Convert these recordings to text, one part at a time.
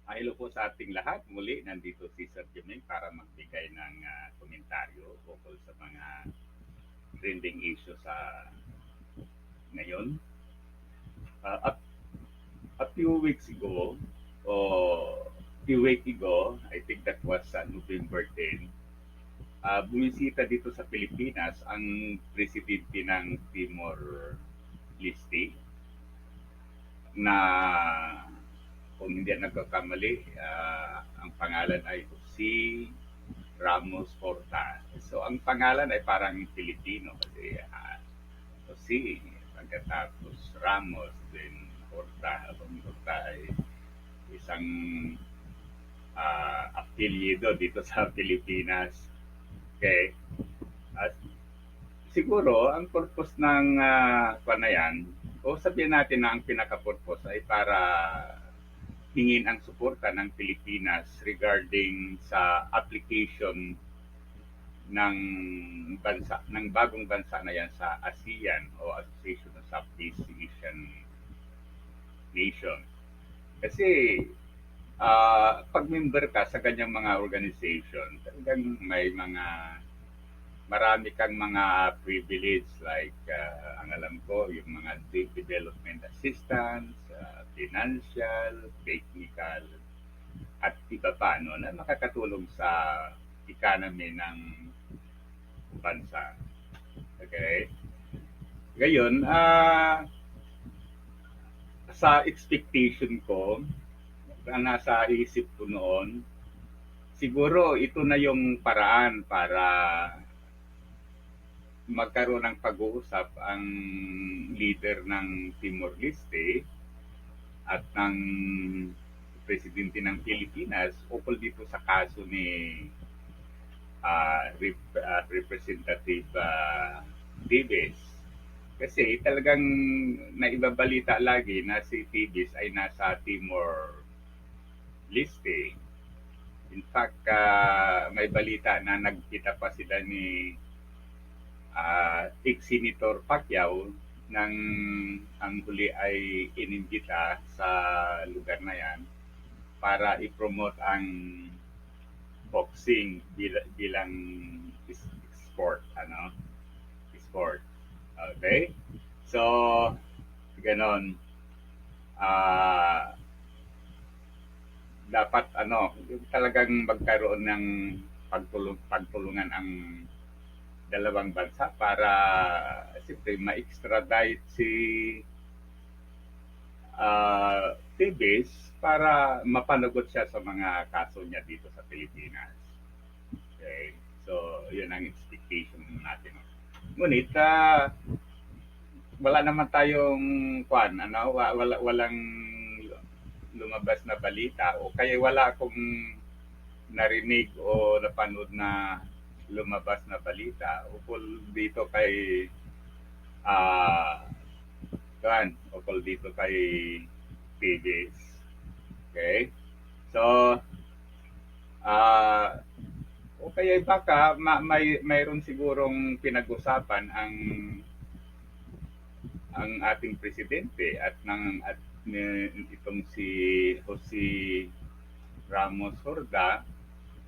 Hello po sa ating lahat. Muli, nandito si Sir Jimmy para magbigay ng komentaryo ukol sa mga trending issues sa ngayon. At a few weeks ago, or few weeks ago, I think that was November 10, bumisita dito sa Pilipinas ang presidente ng Timor Leste na kung hindi nagkakamali, ang pangalan ay si Ramos Horta. So, ang pangalan ay parang Filipino kasi Jose, pagkatapos Ramos, then Horta. Ang Horta ay isang apelyido dito sa Pilipinas. Okay. At siguro, ang purpose ng na yan, o sabihin natin na ang pinaka-purpose ay para hingin ang suporta ng Pilipinas regarding sa application ng bagong bansa na yan sa ASEAN o Association of Southeast Asian Nation. Kasi pag member ka sa kanyang mga organization, talagang may marami kang mga privilege like ang alam ko yung mga development assistance, financial, technical at iba pa no na makakatulong sa economy ng bansa. Okay? Ngayon, sa expectation ko, na nasa isip ko noon, siguro ito na yung paraan para magkaroon ng pag-uusap ang leader ng Timor Leste at ng presidente ng Pilipinas ukol dito sa kaso ni Representative Davis. Kasi talagang naibabalita lagi na si Davis ay nasa Timor Leste. In fact, may balita na nagkita pa sila ni ex-Senator Pacquiao nang ang huli ay inimbita sa lugar na yan para i-promote ang boxing bilang sport, sport. Okay? So, ganon. Ah, dapat talagang magkaroon ng pagtulungan ang dalawang bansa para siyempre ma-extradite si Tibis para mapanagot siya sa mga kaso niya dito sa Pilipinas. Okay? So, yun ang expectation natin. Ngunit, wala naman tayong walang lumabas na balita o kaya wala akong narinig o napanood na lumabas na balita ukol dito kay ukol dito kay PBS. Okay? So, o kaya baka mayroon sigurong pinag-usapan ang ating presidente at itong si Jose Ramos Horda,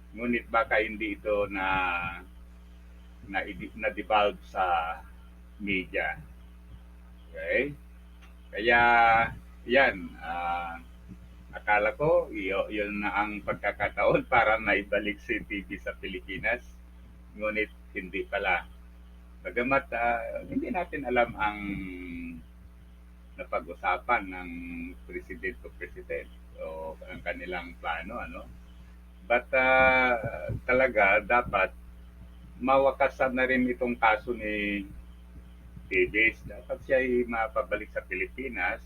ngunit baka hindi ito na devolve sa media. Okay? Kaya yan, akala ko yun na ang pagkakataon para naibalik si TV sa Pilipinas, ngunit hindi pala. Bagamat hindi natin alam ang napag-usapan ng president to president o ang kanilang plano, But talaga dapat mawakasan na rin itong kaso ni Davis. Dapat siya ay mapabalik sa Pilipinas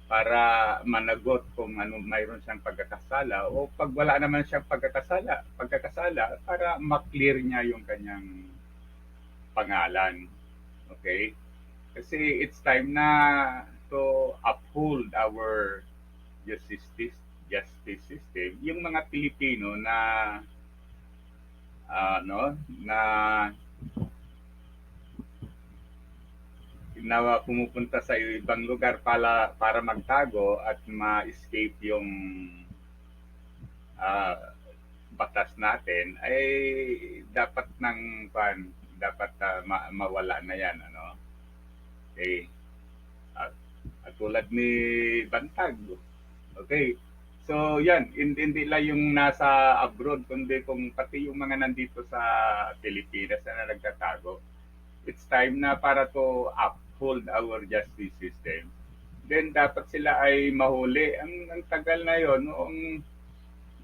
para managot kung ano mayroon siyang pagkakasala o pag wala naman siyang pagkakasala para maklear niya yung kanyang pangalan. Okay? Kasi it's time na to uphold our justice system. Yung mga Pilipino na na pumupunta sa ibang lugar para magtago at ma-escape yung ah, batas natin ay dapat dapat mawala na yan, ano? Okay. At, at tulad ni Bantag, okay. So yan, hindi lang yung nasa abroad, kundi kung pati yung mga nandito sa Pilipinas na nagtatago. It's time na para to uphold our justice system. Then dapat sila ay mahuli. Ang tagal na yon, noong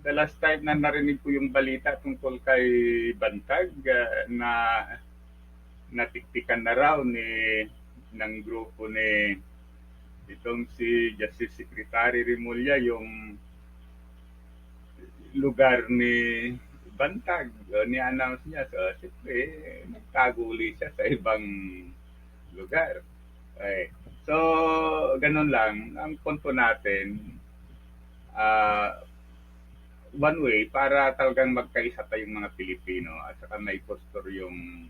the last time na narinig ko yung balita tungkol kay Bantag, na natiktikan na raw ng grupo ni itong si Justice Secretary Remulla yung lugar ni Bantag. Ni-announce niya. So, siyempre, nagtago uli siya sa ibang lugar. Okay. So, ganun lang. Ang punto natin, uh, one way para talagang magkaisa tayong mga Pilipino at saka may posture yung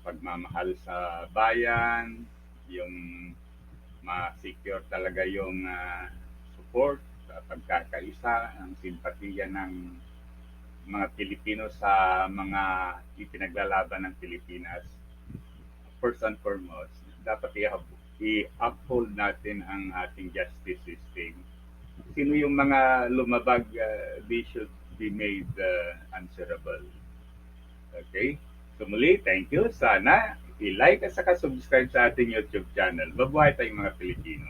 pagmamahal sa bayan, yung ma-secure talaga yung support, pagkakaisa, ang simpatiya ng mga Pilipino sa mga ipinaglalaban ng Pilipinas. First and foremost, dapat i-uphold natin ang ating justice system. Sino yung mga lumabag, they should be made answerable. Okay? So muli, thank you. Sana i-like at saka subscribe sa ating YouTube channel. Mabuhay tayong mga Pilipino.